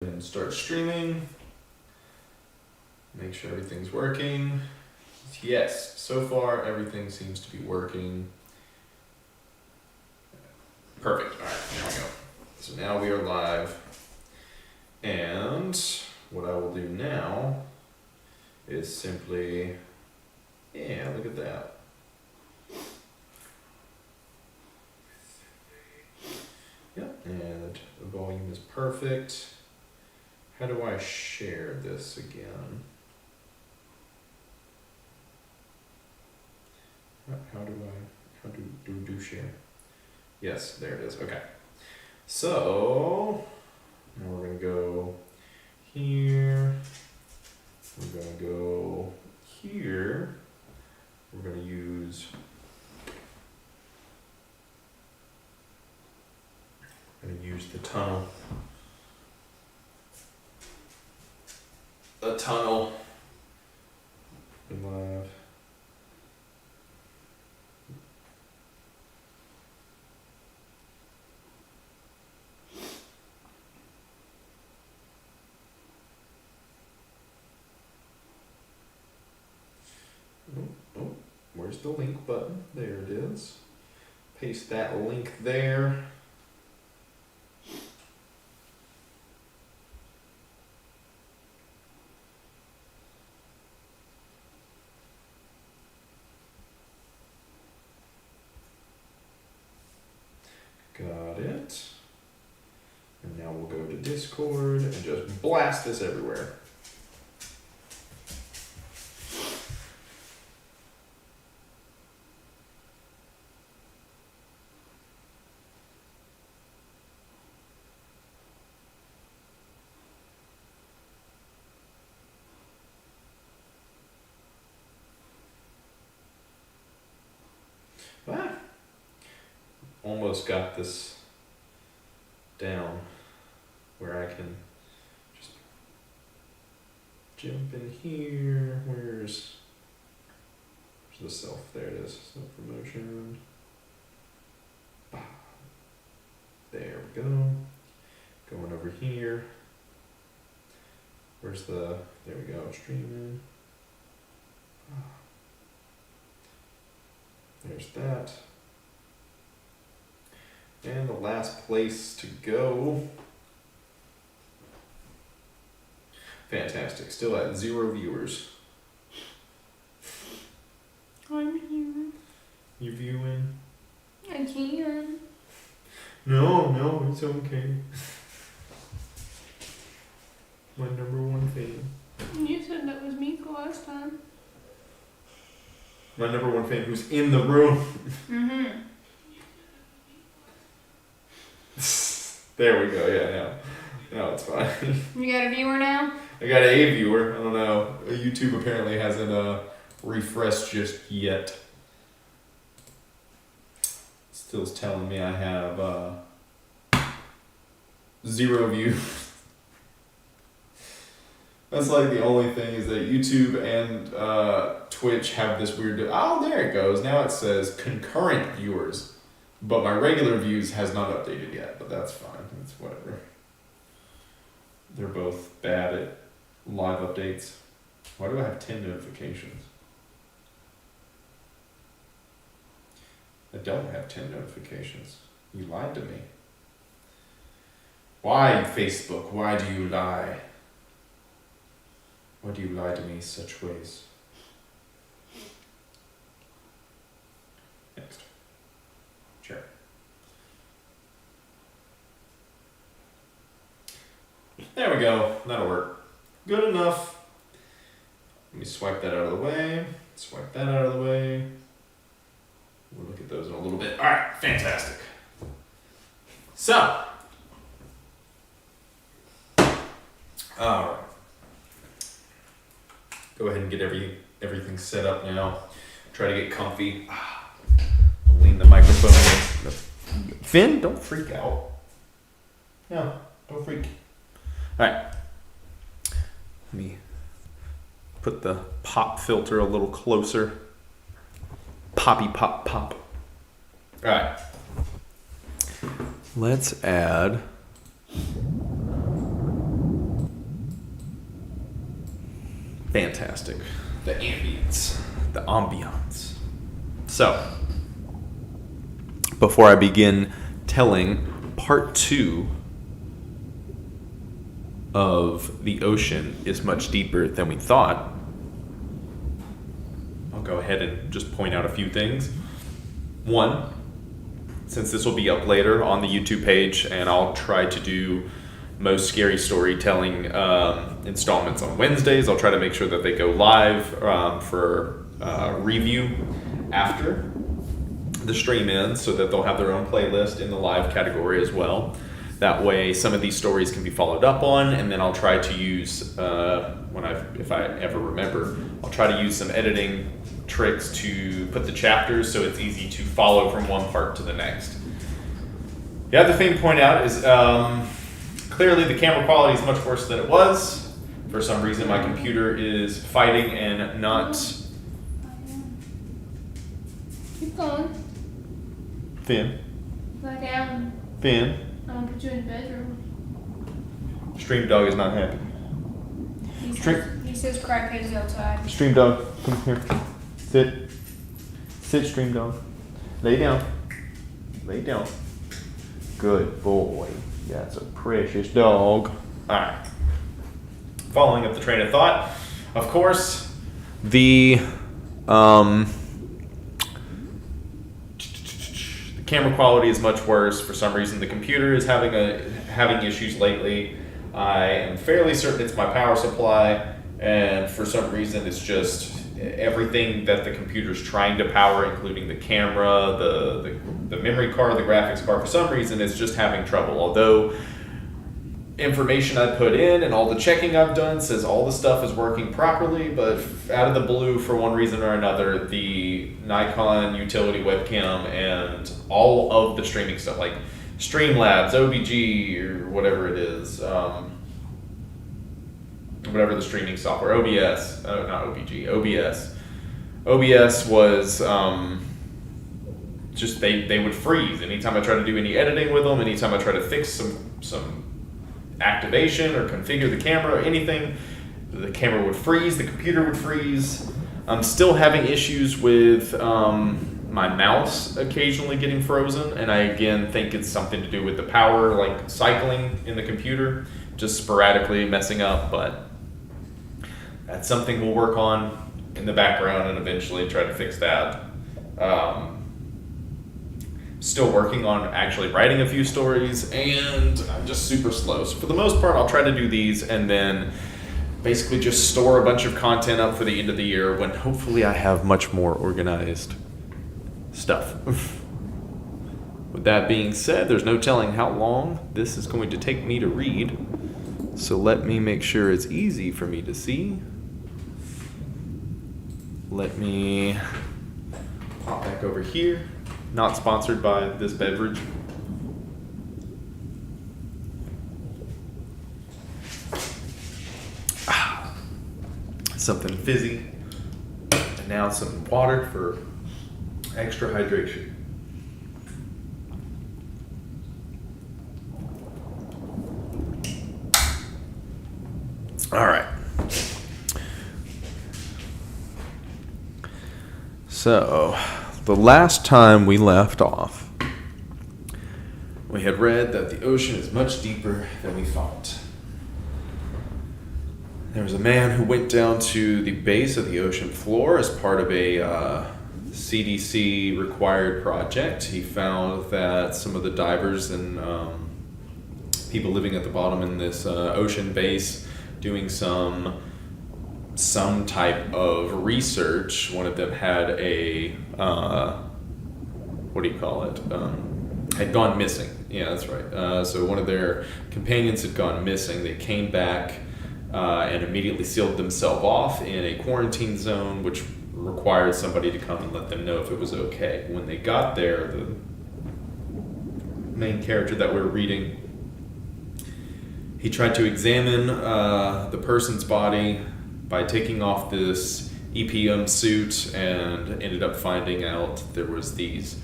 And start streaming. Make sure everything's working. Yes, so far everything seems to be working. Perfect. All right, there we go. So now we are live. And what I will do now is simply, yeah, look at that. Yep, and the volume is perfect. How do I share this again? How do share? Yes, there it is. Okay. So now we're gonna go here. We're gonna go here. We're gonna use the tunnel. A tunnel. Live. Oh, where's the link button? There it is. Paste that link there. Got it. And now we'll go to Discord and just blast this everywhere. Ah, almost got this down where I can just jump in here. Where's the self? There it is. Self promotion. There we go. Going over here. Where's the? There we go. Streaming. There's that. And the last place to go. Fantastic. Still at 0 viewers. I'm here. You viewing? I can. No, it's okay. My number one fan. You said that was me the last time. My number one fan who's in the room. Mm-hmm. There we go, yeah, now it's fine. You got a viewer now? I got a viewer, I don't know. YouTube apparently hasn't refreshed just yet. Still's telling me I have 0 views. That's like the only thing is that YouTube and Twitch have this weird, oh there it goes, now it says concurrent viewers. But my regular views has not updated yet, but that's fine. It's whatever. They're both bad at live updates. Why do I have 10 notifications? I don't have 10 notifications. You lied to me. Why, Facebook? Why do you lie? Why do you lie to me such ways? Next. Sure. There we go. That'll work. Good enough. Let me swipe that out of the way. Swipe that out of the way. We'll look at those in a little bit. All right, fantastic. So, all right. Go ahead and get everything set up now. Try to get comfy. Lean the microphone against the... Finn, don't freak out. No, don't freak. All right. Let me put the pop filter a little closer. Poppy pop pop. All right. Let's add fantastic. The ambience. The ambiance. So, before I begin telling part 2 of The Ocean is Much Deeper Than We Thought, I'll go ahead and just point out a few things. One, since this will be up later on the YouTube page, and I'll try to do most scary storytelling installments on Wednesdays, I'll try to make sure that they go live for review after the stream ends, so that they'll have their own playlist in the live category as well. That way some of these stories can be followed up on, and then I'll try to use, if I ever remember, I'll try to use some editing tricks to put the chapters so it's easy to follow from one part to the next. The other thing to point out is clearly the camera quality is much worse than it was. For some reason my computer is fighting and not... Keep going. Finn. Lie down. Finn. I'm gonna put you in the bedroom. Stream Dog is not happy. He says crackheads outside. Stream Dog, come here. Sit. Sit, Stream Dog. Lay down. Lay down. Good boy. That's a precious dog. Alright. Following up the train of thought, of course, the camera quality is much worse. For some reason, the computer is having issues lately. I am fairly certain it's my power supply, and for some reason, it's just everything that the computer's trying to power, including the camera, the memory card, the graphics card. For some reason, it's just having trouble. Although information I put in and all the checking I've done says all the stuff is working properly, but out of the blue, for one reason or another, the Nikon utility webcam and all of the streaming stuff, like Streamlabs, OBG, or whatever it is, whatever the streaming software, OBS, not OBG, OBS. OBS was just, they would freeze anytime I tried to do any editing with them, anytime I tried to fix some activation or configure the camera or anything, the camera would freeze, the computer would freeze. I'm still having issues with my mouse occasionally getting frozen, and I again think it's something to do with the power like cycling in the computer, just sporadically messing up, but that's something we'll work on in the background and eventually try to fix that. Still working on actually writing a few stories, and I'm just super slow. So for the most part, I'll try to do these and then basically just store a bunch of content up for the end of the year when hopefully I have much more organized stuff. With that being said, there's no telling how long this is going to take me to read. So let me make sure it's easy for me to see. Let me pop back over here. Not sponsored by this beverage. Something fizzy. And now some water for extra hydration. All right. So, the last time we left off, we had read that the ocean is much deeper than we thought. There was a man who went down to the base of the ocean floor as part of a CDC required project. He found that some of the divers and people living at the bottom in this ocean base doing some type of research. One of them had a had gone missing. Yeah, that's right. So one of their companions had gone missing. They came back and immediately sealed themselves off in a quarantine zone, which required somebody to come and let them know if it was okay. When they got there, the main character that we're reading, he tried to examine the person's body by taking off this EPM suit and ended up finding out there was these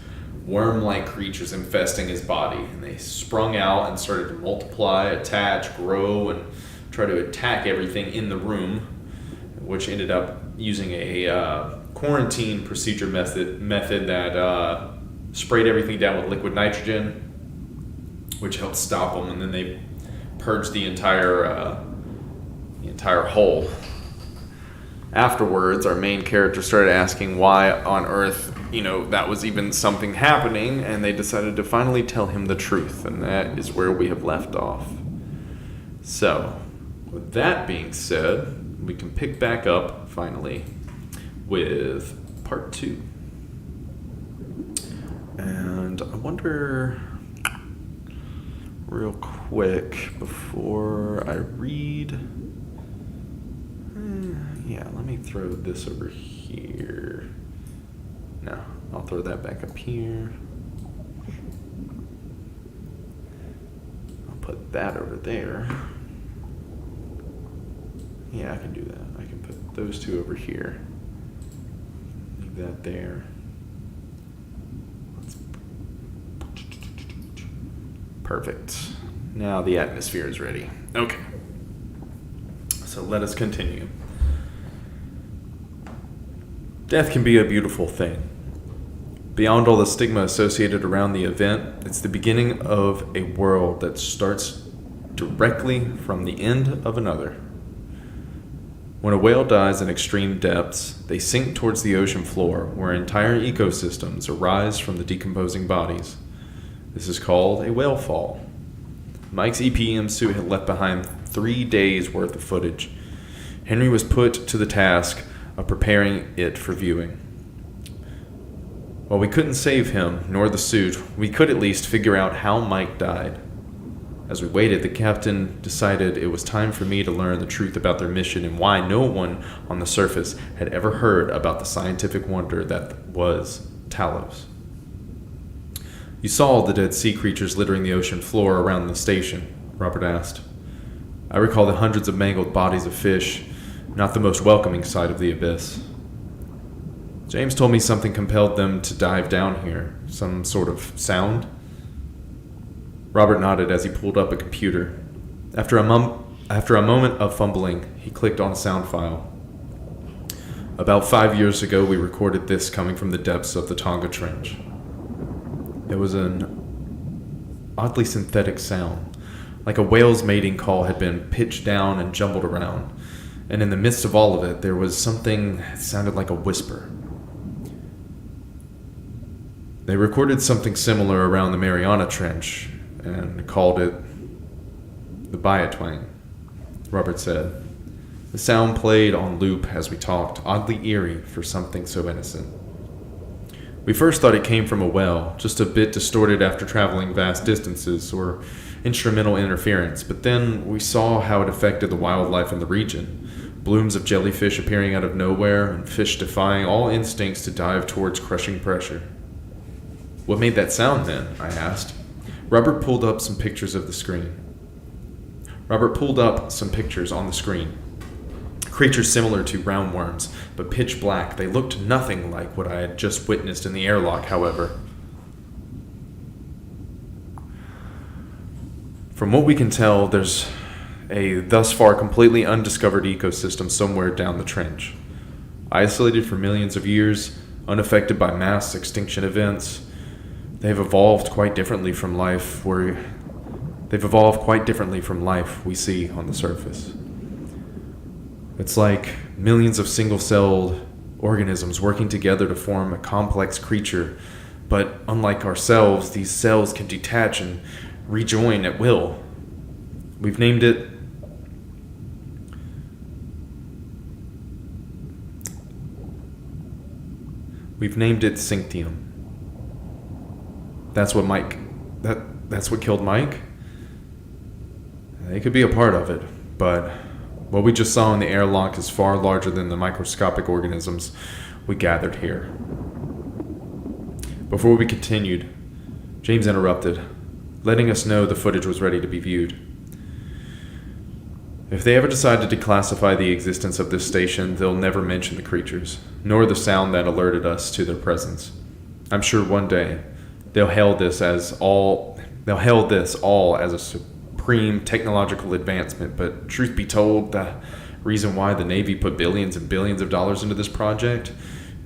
worm-like creatures infesting his body, and they sprung out and started to multiply, attach, grow, and try to attack everything in the room. which ended up using a quarantine procedure method that sprayed everything down with liquid nitrogen, which helped stop them, and then they purged the entire hole. Afterwards, our main character started asking why on earth, that was even something happening, and they decided to finally tell him the truth, and that is where we have left off. So, with that being said, we can pick back up, finally, with part 2. And I wonder, real quick, before I read... Yeah, let me throw this over here. No, I'll throw that back up here. I'll put that over there. Yeah, I can do that. I can put those two over here. Leave that there. Perfect. Now the atmosphere is ready. Okay. So let us continue. Death can be a beautiful thing. Beyond all the stigma associated around the event, it's the beginning of a world that starts directly from the end of another. When a whale dies in extreme depths, they sink towards the ocean floor, where entire ecosystems arise from the decomposing bodies. This is called a whale fall. Mike's EPM suit had left behind 3 days worth of footage. Henry was put to the task of preparing it for viewing. While we couldn't save him, nor the suit, we could at least figure out how Mike died. As we waited, the captain decided it was time for me to learn the truth about their mission and why no one on the surface had ever heard about the scientific wonder that was Talos. You saw the dead sea creatures littering the ocean floor around the station, Robert asked. I recall the hundreds of mangled bodies of fish, not the most welcoming sight of the abyss. James told me something compelled them to dive down here, some sort of sound. Robert nodded as he pulled up a computer. After a moment of fumbling, he clicked on a sound file. About 5 years ago, we recorded this coming from the depths of the Tonga Trench. It was an oddly synthetic sound, like a whale's mating call had been pitched down and jumbled around. And in the midst of all of it, there was something that sounded like a whisper. They recorded something similar around the Mariana Trench and called it the Bayatwang, Robert said. The sound played on loop as we talked, oddly eerie for something so innocent. We first thought it came from a whale, just a bit distorted after traveling vast distances or instrumental interference, but then we saw how it affected the wildlife in the region. Blooms of jellyfish appearing out of nowhere, and fish defying all instincts to dive towards crushing pressure. What made that sound then? I asked. Robert pulled up some pictures on the screen. Creatures similar to roundworms, but pitch black. They looked nothing like what I had just witnessed in the airlock, however. From what we can tell, there's a thus far completely undiscovered ecosystem somewhere down the trench. Isolated for millions of years, unaffected by mass extinction events, they've evolved quite differently from life we see on the surface. It's like millions of single-celled organisms working together to form a complex creature, but unlike ourselves, these cells can detach and rejoin at will. We've named it Synctium. That's what killed Mike? It could be a part of it, but what we just saw in the airlock is far larger than the microscopic organisms we gathered here. Before we continued, James interrupted, letting us know the footage was ready to be viewed. If they ever decide to declassify the existence of this station, they'll never mention the creatures, nor the sound that alerted us to their presence. I'm sure one day they'll hail this all as a supreme technological advancement, but truth be told, the reason why the Navy put billions and billions of dollars into this project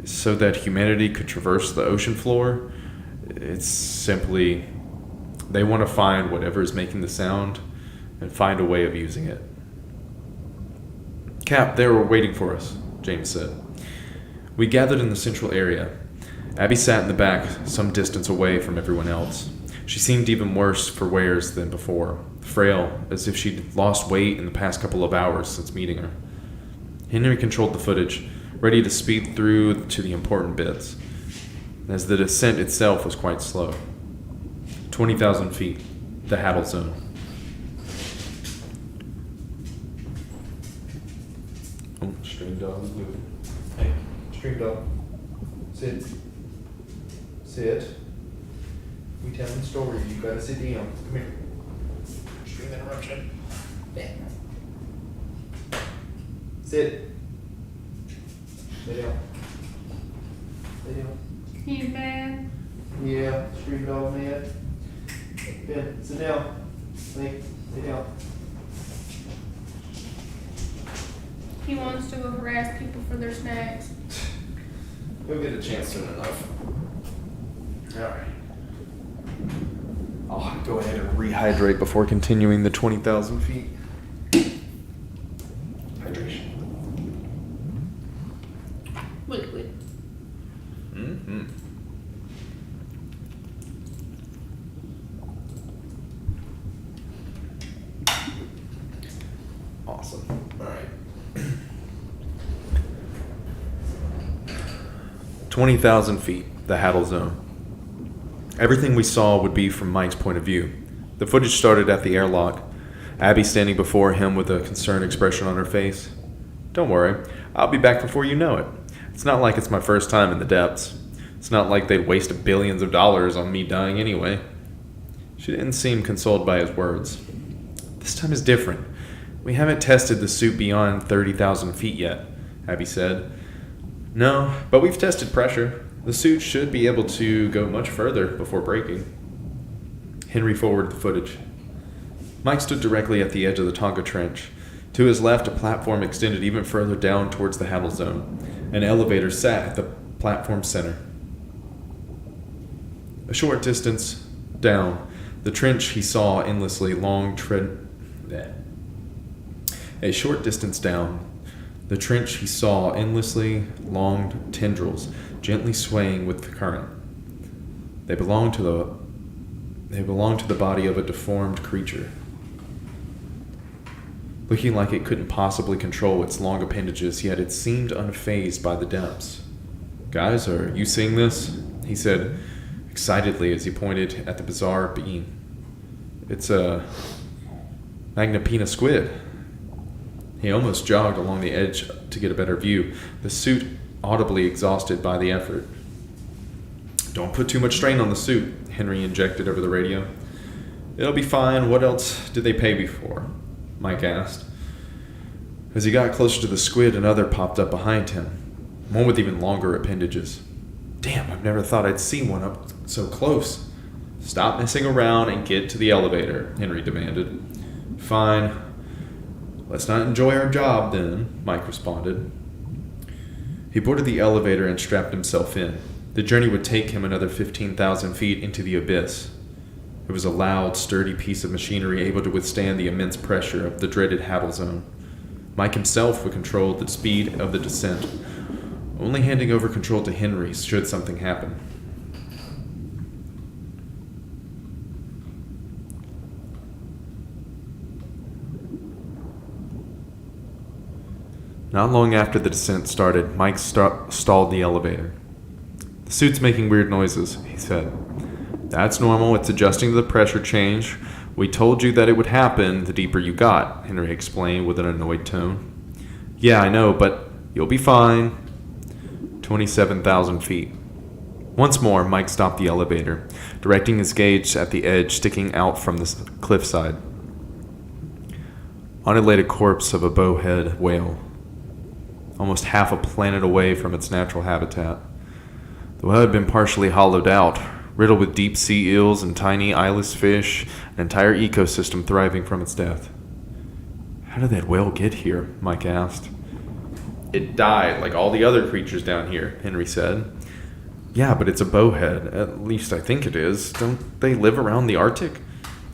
is so that humanity could traverse the ocean floor. It's simply they want to find whatever is making the sound and find a way of using it. Cap, they were waiting for us, James said. We gathered in the central area. Abby sat in the back, some distance away from everyone else. She seemed even worse for wears than before, frail, as if she'd lost weight in the past couple of hours since meeting her. Henry controlled the footage, ready to speed through to the important bits, as the descent itself was quite slow. 20,000 feet, the Hattle Zone. Oh, stream dog is moving. Hey, stream dog. Sit. Sit. We telling the story. You gotta sit down. Come here. Stream interruption. Yeah. Sit. Lay down. Lay down. He's mad. Yeah, stream dog mad. Ben, sit down. Lay down. He wants to go harass people for their snacks. He'll get a chance soon enough. Alright. I'll go ahead and rehydrate before continuing the 20,000 feet. Hydration. Liquid. Mm-hmm. Awesome. Alright. 20,000 feet, the Hattle Zone. Everything we saw would be from Mike's point of view. The footage started at the airlock, Abby standing before him with a concerned expression on her face. Don't worry, I'll be back before you know it. It's not like it's my first time in the depths. It's not like they'd waste billions of dollars on me dying anyway. She didn't seem consoled by his words. This time is different. We haven't tested the suit beyond 30,000 feet yet, Abby said. No, but we've tested pressure. The suit should be able to go much further before breaking. Henry forwarded the footage. Mike stood directly at the edge of the Tonga Trench. To his left, a platform extended even further down towards the Hattle Zone. An elevator sat at the platform center. A short distance down, the trench he saw endlessly long A short distance down, the trench he saw endlessly long tendrils gently swaying with the current. They belonged to the body of a deformed creature, looking like it couldn't possibly control its long appendages, yet it seemed unfazed by the depths. Guys, are you seeing this? He said excitedly as he pointed at the bizarre being. It's a Magnapina squid. He almost jogged along the edge to get a better view, the suit audibly exhausted by the effort. Don't put too much strain on the suit, Henry injected over the radio. It'll be fine. What else did they pay me for? Mike asked. As he got closer to the squid, another popped up behind him, one with even longer appendages. Damn, I've never thought I'd see one up so close. Stop messing around and get to the elevator, Henry demanded. Fine. Let's not enjoy our job, then, Mike responded. He boarded the elevator and strapped himself in. The journey would take him another 15,000 feet into the abyss. It was a loud, sturdy piece of machinery able to withstand the immense pressure of the dreaded Hattle Zone. Mike himself would control the speed of the descent, only handing over control to Henry should something happen. Not long after the descent started, Mike stalled the elevator. The suit's making weird noises, he said. That's normal, it's adjusting to the pressure change. We told you that it would happen the deeper you got, Henry explained with an annoyed tone. Yeah, I know, but you'll be fine. 27,000 feet. Once more, Mike stopped the elevator, directing his gaze at the edge sticking out from the cliffside. On it lay a corpse of a bowhead whale, almost half a planet away from its natural habitat. The whale had been partially hollowed out, riddled with deep sea eels and tiny eyeless fish, an entire ecosystem thriving from its death. How did that whale get here? Mike asked. It died like all the other creatures down here, Henry said. Yeah, but it's a bowhead. At least I think it is. Don't they live around the Arctic?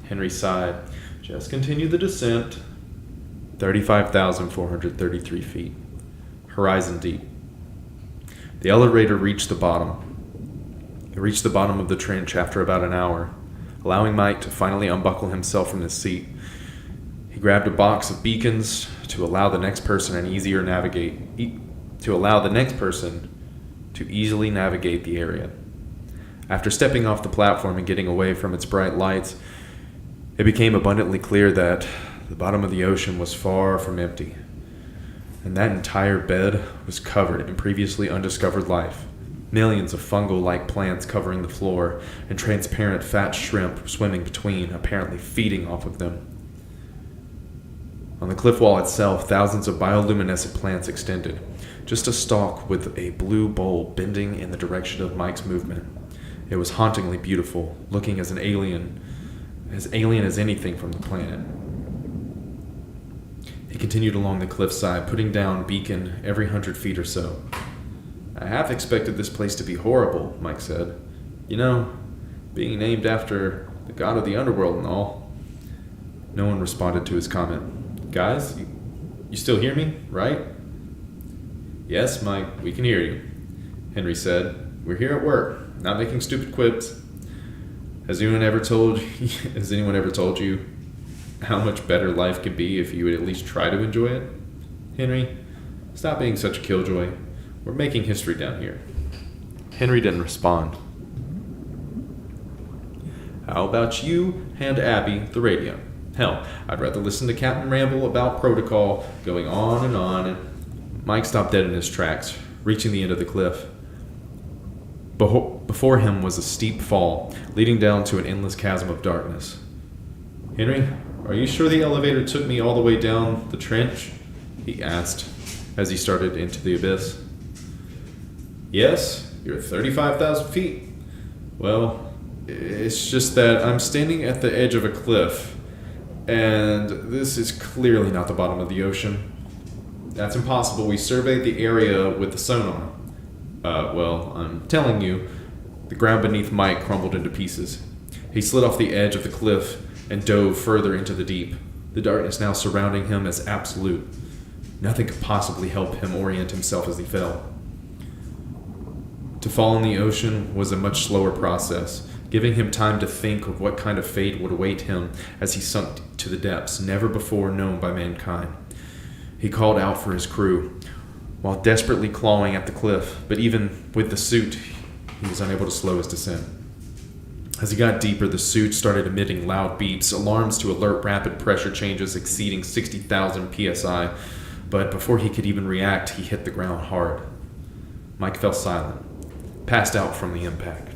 Henry sighed. Just continue the descent. 35,433 feet. Horizon deep. The elevator reached the bottom. It reached the bottom of the trench after about an hour, allowing Mike to finally unbuckle himself from his seat. He grabbed a box of beacons to allow the next person to easily navigate the area. After stepping off the platform and getting away from its bright lights, it became abundantly clear that the bottom of the ocean was far from empty, and that entire bed was covered in previously undiscovered life. Millions of fungal-like plants covering the floor, and transparent fat shrimp swimming between, apparently feeding off of them. On the cliff wall itself, thousands of bioluminescent plants extended, just a stalk with a blue bowl bending in the direction of Mike's movement. It was hauntingly beautiful, looking as alien as anything from the planet. He continued along the cliffside, putting down beacon every 100 feet or so. I half expected this place to be horrible, Mike said. You know, being named after the god of the underworld and all. No one responded to his comment. Guys, you still hear me, right? Yes, Mike, we can hear you, Henry said. We're here at work, not making stupid quips. Has anyone ever told you how much better life could be if you would at least try to enjoy it? Henry, stop being such a killjoy. We're making history down here. Henry didn't respond. How about you hand Abby the radio? Hell, I'd rather listen to Captain ramble about protocol, going on and on. And Mike stopped dead in his tracks, reaching the end of the cliff. Before him was a steep fall, leading down to an endless chasm of darkness. Henry, are you sure the elevator took me all the way down the trench? He asked, as he started into the abyss. Yes, you're 35,000 feet. Well, it's just that I'm standing at the edge of a cliff, and this is clearly not the bottom of the ocean. That's impossible. We surveyed the area with the sonar. Well, I'm telling you, the ground beneath Mike crumbled into pieces. He slid off the edge of the cliff and dove further into the deep, the darkness now surrounding him as absolute. Nothing could possibly help him orient himself as he fell. To fall in the ocean was a much slower process, giving him time to think of what kind of fate would await him as he sunk to the depths never before known by mankind. He called out for his crew, while desperately clawing at the cliff, but even with the suit, he was unable to slow his descent. As he got deeper, the suit started emitting loud beeps, alarms to alert rapid pressure changes exceeding 60,000 psi, but before he could even react, he hit the ground hard. Mike fell silent, passed out from the impact.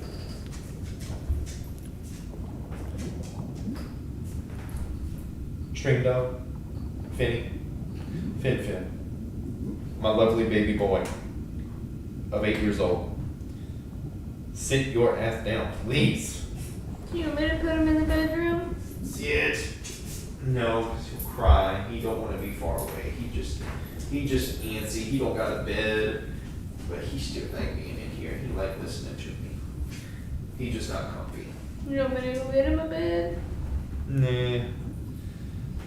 String dog, Finny, Fin. My lovely baby boy of 8 years old. Sit your ass down, please. Do you want me to put him in the bedroom? Sit. No, because he'll cry. He don't want to be far away. He just antsy. He don't got a bed, but he still like being in here. He like listening to me. He just not comfy. You want me to go get him a bed? Nah.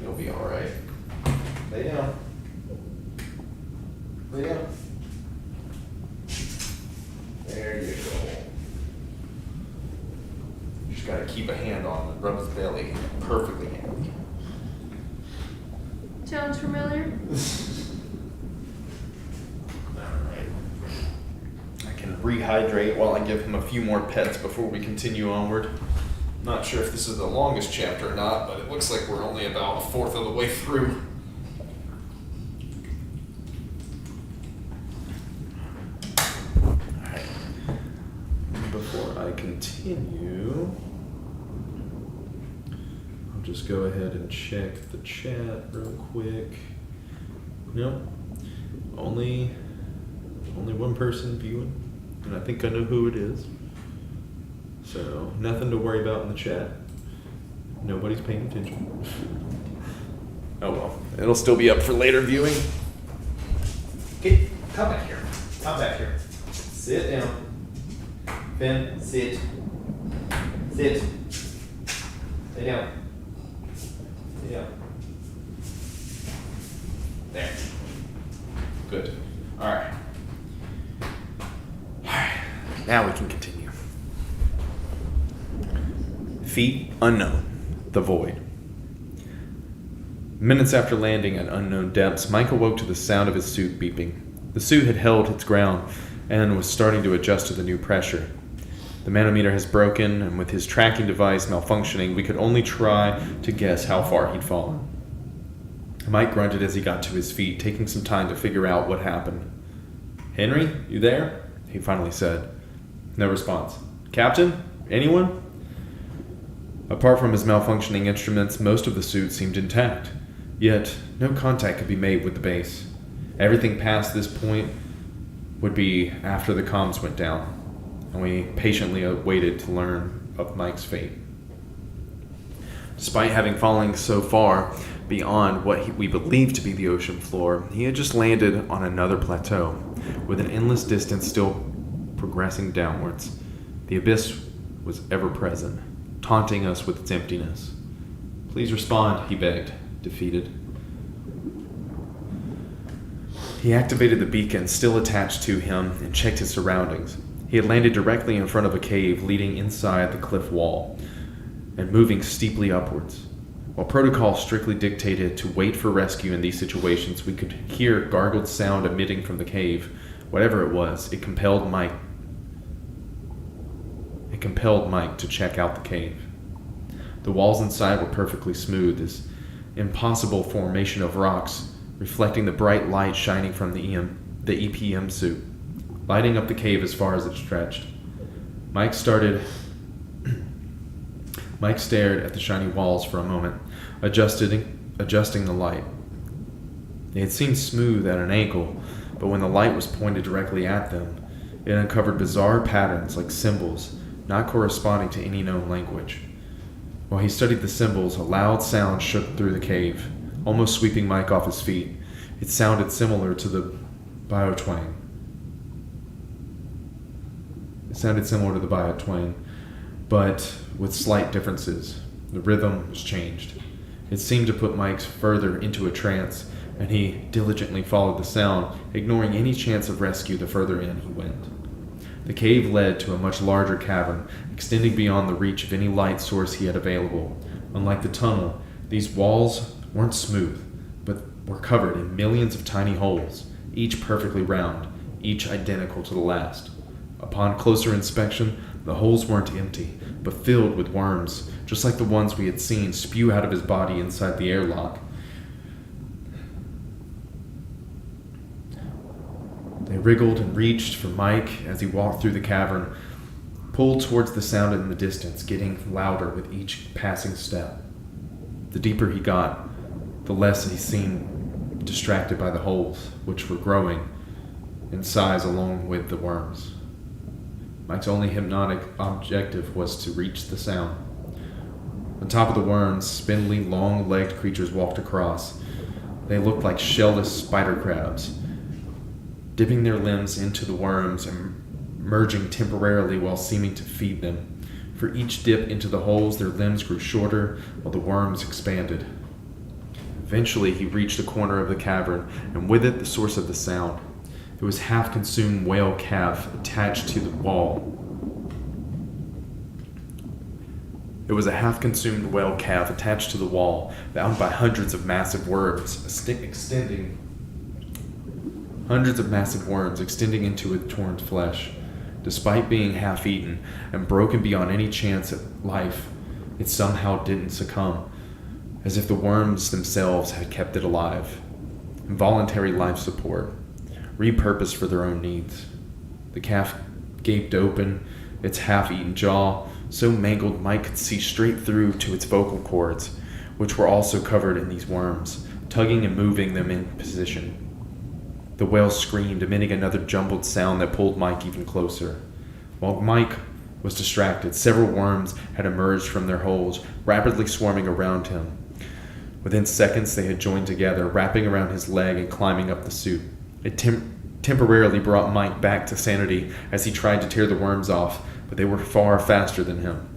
He'll be all right. Lay down. Lay down. There you go. You just gotta keep a hand on him, rub his belly. Perfectly handy. Sounds familiar? Alright. I can rehydrate while I give him a few more pets before we continue onward. Not sure if this is the longest chapter or not, but it looks like we're only about a fourth of the way through. Alright. Before I continue, I'll just go ahead and check the chat real quick. Nope. Only one person viewing, and I think I know who it is. So, nothing to worry about in the chat. Nobody's paying attention. Oh well. It'll still be up for later viewing. Okay, come back here. Come back here. Sit down. Finn, sit. Sit. Lay down. Lay down. There. Good. Alright. Alright. Now we can continue. Feet unknown. The void. Minutes after landing at unknown depths, Mike awoke to the sound of his suit beeping. The suit had held its ground and was starting to adjust to the new pressure. The manometer has broken, and with his tracking device malfunctioning, we could only try to guess how far he'd fallen. Mike grunted as he got to his feet, taking some time to figure out what happened. "Henry, you there?" he finally said. No response. "Captain? Anyone?" Apart from his malfunctioning instruments, most of the suit seemed intact. Yet, no contact could be made with the base. Everything past this point would be after the comms went down, and we patiently waited to learn of Mike's fate. Despite having fallen so far beyond what we believed to be the ocean floor, he had just landed on another plateau, with an endless distance still progressing downwards. The abyss was ever present, taunting us with its emptiness. "Please respond," he begged, defeated. He activated the beacon still attached to him and checked his surroundings. He had landed directly in front of a cave leading inside the cliff wall and moving steeply upwards. While protocol strictly dictated to wait for rescue in these situations, we could hear gargled sound emitting from the cave. Whatever it was, it compelled Mike to check out the cave. The walls inside were perfectly smooth, this impossible formation of rocks, reflecting the bright light shining from the EPM suit, lighting up the cave as far as it stretched. Mike stared at the shiny walls for a moment, adjusting the light. They had seemed smooth at an angle, but when the light was pointed directly at them, it uncovered bizarre patterns like symbols, not corresponding to any known language. While he studied the symbols, a loud sound shook through the cave, almost sweeping Mike off his feet. It sounded similar to the biotwang. But with slight differences. The rhythm was changed. It seemed to put Mike further into a trance, and he diligently followed the sound, ignoring any chance of rescue the further in he went. The cave led to a much larger cavern, extending beyond the reach of any light source he had available. Unlike the tunnel, these walls weren't smooth, but were covered in millions of tiny holes, each perfectly round, each identical to the last. Upon closer inspection, the holes weren't empty, but filled with worms, just like the ones we had seen spew out of his body inside the airlock. They wriggled and reached for Mike as he walked through the cavern, pulled towards the sound in the distance, getting louder with each passing step. The deeper he got, the less he seemed distracted by the holes, which were growing in size along with the worms. Mike's only hypnotic objective was to reach the sound. On top of the worms, spindly, long-legged creatures walked across. They looked like shellless spider crabs, dipping their limbs into the worms and merging temporarily while seeming to feed them. For each dip into the holes, their limbs grew shorter while the worms expanded. Eventually, he reached a corner of the cavern, and with it, the source of the sound. It was half-consumed whale calf attached to the wall. It was a half-consumed whale calf attached to the wall, bound by hundreds of massive worms, extending into its torn flesh. Despite being half-eaten and broken beyond any chance at life, it somehow didn't succumb, as if the worms themselves had kept it alive. Involuntary life support, repurposed for their own needs. The calf gaped open, its half-eaten jaw so mangled Mike could see straight through to its vocal cords, which were also covered in these worms, tugging and moving them in position. The whale screamed, emitting another jumbled sound that pulled Mike even closer. While Mike was distracted. Several worms had emerged from their holes, rapidly swarming around him. Within seconds, they had joined together, wrapping around his leg and climbing up the suit. It temporarily brought Mike back to sanity as he tried to tear the worms off, but they were far faster than him.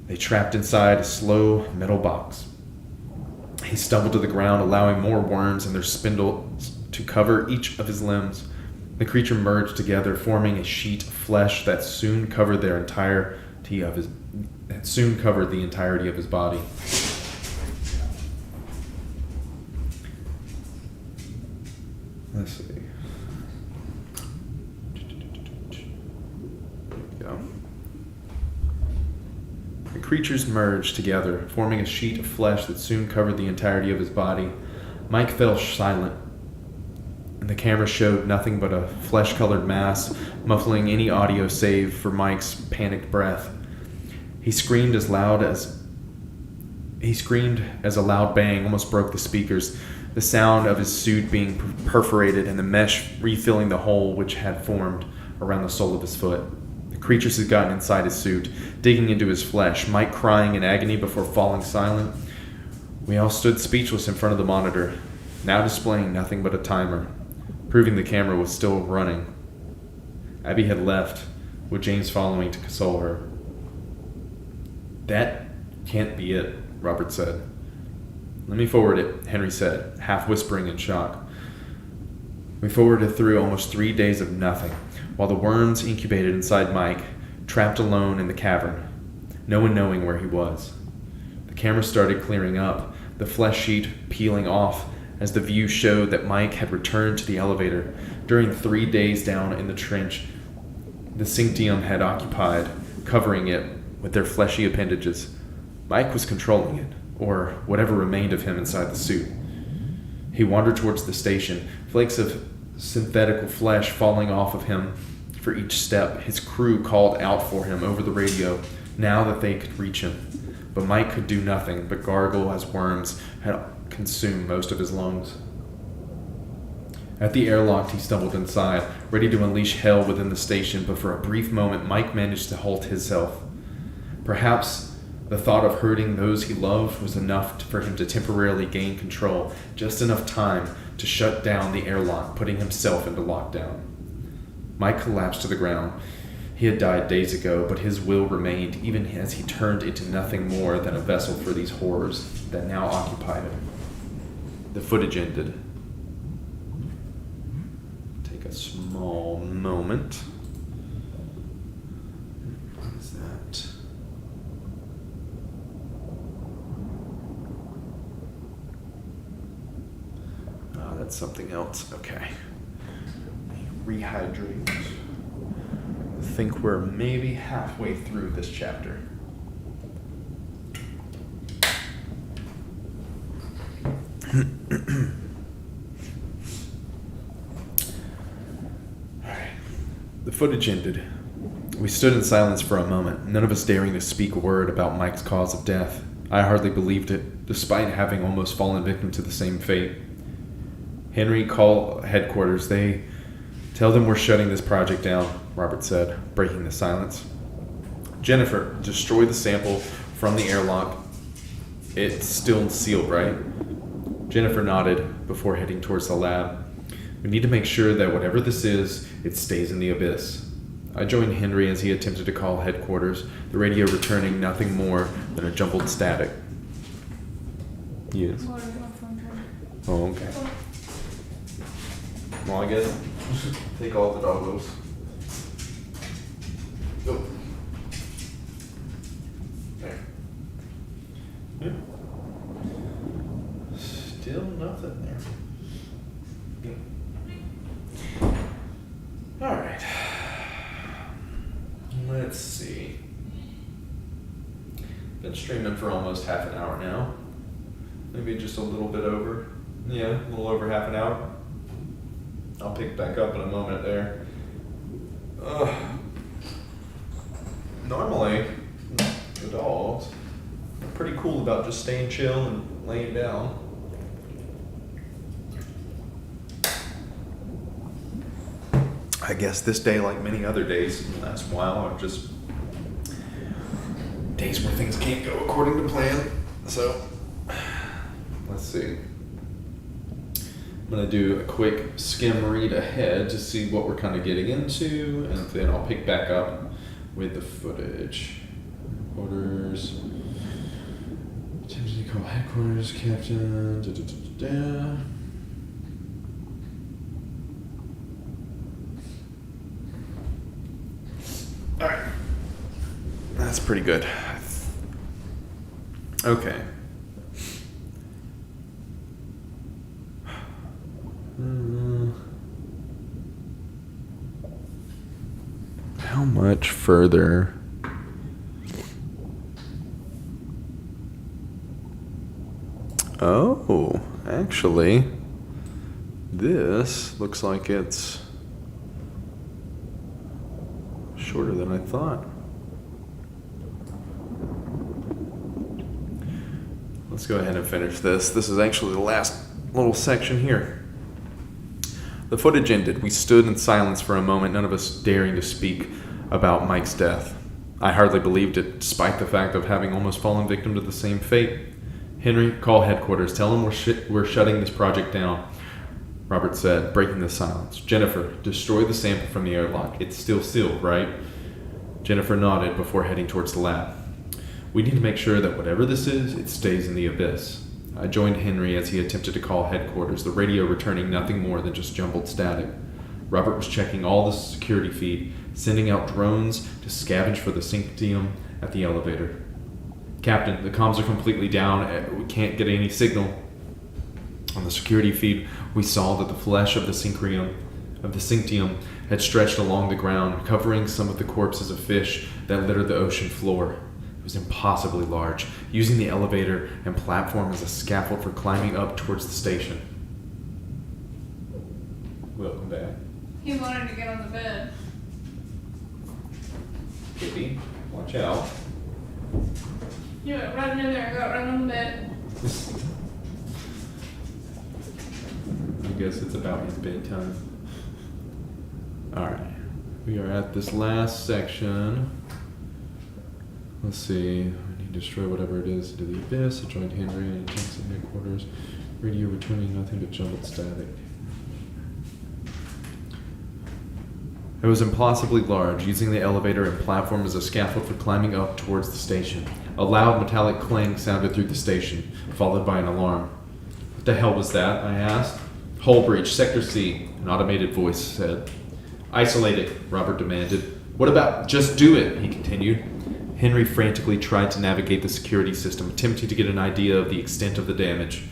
They trapped inside a slow metal box. He stumbled to the ground, allowing more worms and their spindles to cover each of his limbs. The creature merged together, forming a sheet of flesh that soon covered the entirety of his body. Let's see. There we go. The creatures merged together, forming a sheet of flesh that soon covered the entirety of his body. Mike fell silent, and the camera showed nothing but a flesh-colored mass, muffling any audio save for Mike's panicked breath. He screamed as a loud bang almost broke the speakers, the sound of his suit being perforated and the mesh refilling the hole which had formed around the sole of his foot. The creatures had gotten inside his suit, digging into his flesh, Mike crying in agony before falling silent. We all stood speechless in front of the monitor, now displaying nothing but a timer, proving the camera was still running. Abby had left, with James following to console her. "That can't be it," Robert said. "Let me forward it," Henry said, half whispering in shock. We forwarded through almost 3 days of nothing, while the worms incubated inside Mike, trapped alone in the cavern, no one knowing where he was. The camera started clearing up, the flesh sheet peeling off, as the view showed that Mike had returned to the elevator. During 3 days down in the trench, the Synctium had occupied, covering it with their fleshy appendages. Mike was controlling it, or whatever remained of him inside the suit. He wandered towards the station, flakes of synthetical flesh falling off of him for each step. His crew called out for him over the radio, now that they could reach him. But Mike could do nothing but gargle as worms had consumed most of his lungs. At the airlock, he stumbled inside, ready to unleash hell within the station, but for a brief moment, Mike managed to halt himself. Perhaps the thought of hurting those he loved was enough for him to temporarily gain control, just enough time to shut down the airlock, putting himself into lockdown. Mike collapsed to the ground. He had died days ago, but his will remained, even as he turned into nothing more than a vessel for these horrors that now occupied him. The footage ended. Take a small moment. What is that? Oh, that's something else. Okay. Rehydrate. I think we're maybe halfway through this chapter. Alright. The footage ended. We stood in silence for a moment, none of us daring to speak a word about Mike's cause of death. I hardly believed it, despite having almost fallen victim to the same fate. Henry, call headquarters. Tell them we're shutting this project down, Robert said, breaking the silence. Jennifer, destroy the sample from the airlock. It's still sealed, right? Jennifer nodded before heading towards the lab. We need to make sure that whatever this is, it stays in the abyss. I joined Henry as he attempted to call headquarters, the radio returning nothing more than a jumbled static. Yes. Oh, okay. Well, I guess take all the doggos. Oh. There. Yeah. Still nothing there. Yeah. Alright. Let's see. Been streaming for almost half an hour now. Maybe just a little bit over. Yeah, a little over half an hour. I'll pick back up in a moment there. Normally, the dogs are pretty cool about just staying chill and laying down. I guess this day, like many other days in the last while, I've just days where things can't go according to plan. So, let's see. I'm going to do a quick skim read ahead to see what we're kind of getting into, and then I'll pick back up with the footage. Orders. Attempting to call headquarters, Captain. Da, da, da, da, da. Alright. That's pretty good. Okay. How much further? Oh, actually, this looks like it's shorter than I thought. Let's go ahead and finish this. This is actually the last little section here. The footage ended. We stood in silence for a moment, none of us daring to speak about Mike's death. I hardly believed it, despite the fact of having almost fallen victim to the same fate. Henry, call headquarters. Tell them we're shutting this project down, Robert said, breaking the silence. Jennifer, destroy the sample from the airlock. It's still sealed, right? Jennifer nodded before heading towards the lab. We need to make sure that whatever this is, it stays in the abyss. I joined Henry as he attempted to call headquarters, the radio returning nothing more than just jumbled static. Robert was checking all the security feed, sending out drones to scavenge for the Synctium at the elevator. Captain, the comms are completely down. We can't get any signal. On the security feed, we saw that the flesh of the Synctium had stretched along the ground, covering some of the corpses of fish that littered the ocean floor. It was impossibly large, using the elevator and platform as a scaffold for climbing up towards the station. Welcome back. He wanted to get on the bed. Kitty, watch out. You went running in there and got right on the bed. I guess it's about his bedtime. Alright. We are at this last section. Let's see. I need to destroy whatever it is into the abyss. I joined Henry and Johnson headquarters. Radio returning nothing but jumbled static. It was impossibly large, using the elevator and platform as a scaffold for climbing up towards the station. A loud metallic clang sounded through the station, followed by an alarm. What the hell was that? I asked. Hull breach, Sector C, an automated voice said. Isolate it, Robert demanded. What about just do it, he continued. Henry frantically tried to navigate the security system, attempting to get an idea of the extent of the damage.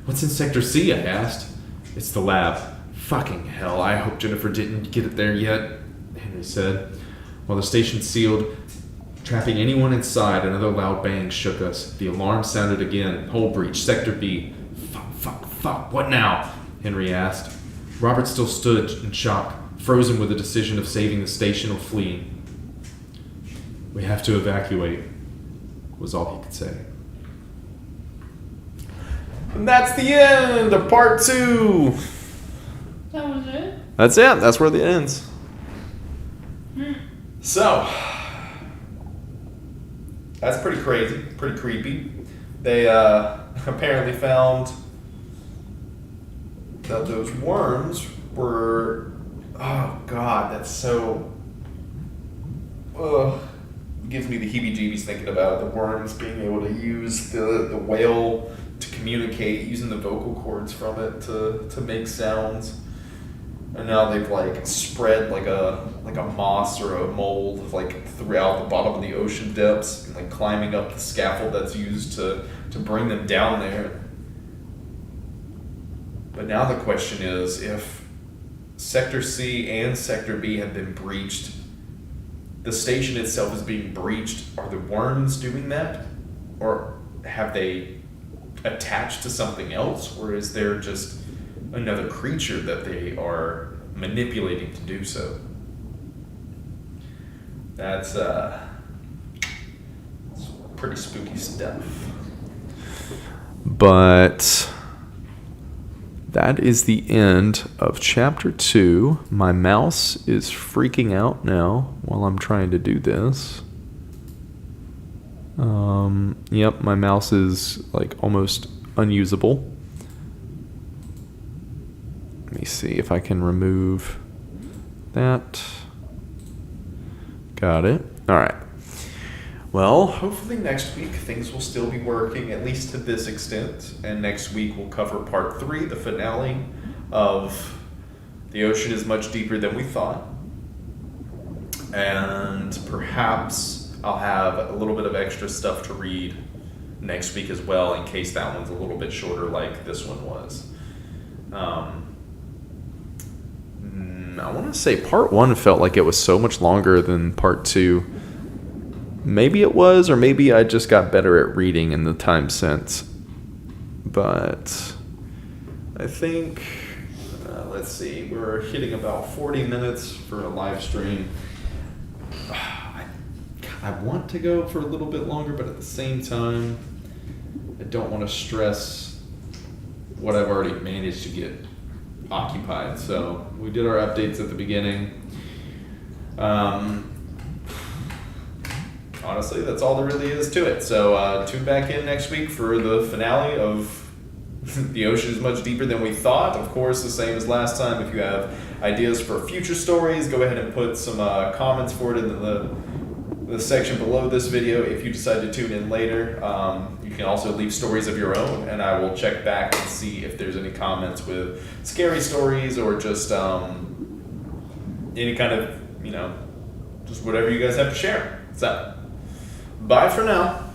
What's in Sector C, I asked. It's the lab. Fucking hell, I hope Jennifer didn't get it there yet, Henry said. While the station sealed, trapping anyone inside, another loud bang shook us. The alarm sounded again. Hull breach, Sector B. Fuck, what now? Henry asked. Robert still stood in shock, frozen with the decision of saving the station or fleeing. We have to evacuate, was all he could say. And that's the end of part 2. That was it? That's it. That's where it ends. So, that's pretty crazy, pretty creepy. They apparently found that those worms were, oh god, that's so, gives me the heebie-jeebies thinking about it. The worms being able to use the whale to communicate, using the vocal cords from it to make sounds. And now they've like spread like a moss or a mold like throughout the bottom of the ocean depths and like climbing up the scaffold that's used to bring them down there. But now the question is, if Sector C and Sector B have been breached, the station itself is being breached, are the worms doing that? Or have they attached to something else? Or is there just another creature that they are manipulating to do so? That's pretty spooky stuff. But that is the end of chapter 2. My mouse is freaking out now while I'm trying to do this. Yep, my mouse is like almost unusable. Let me see if I can remove that. Got it. All right. Well, hopefully next week things will still be working, at least to this extent. And next week we'll cover part 3, the finale of The Ocean is Much Deeper Than We Thought. And perhaps I'll have a little bit of extra stuff to read next week as well, in case that one's a little bit shorter like this one was. I want to say part 1 felt like it was so much longer than part 2. Maybe it was, or maybe I just got better at reading in the time since. But I think, let's see, we're hitting about 40 minutes for a live stream. I want to go for a little bit longer, but at the same time, I don't want to stress what I've already managed to get occupied. So we did our updates at the beginning. Honestly, that's all there really is to it. So tune back in next week for the finale of The Ocean is Much Deeper Than We Thought. Of course, the same as last time. If you have ideas for future stories, go ahead and put some comments for it in the section below this video. If you decide to tune in later, you can also leave stories of your own, and I will check back and see if there's any comments with scary stories or just any kind of, just whatever you guys have to share. So, bye for now.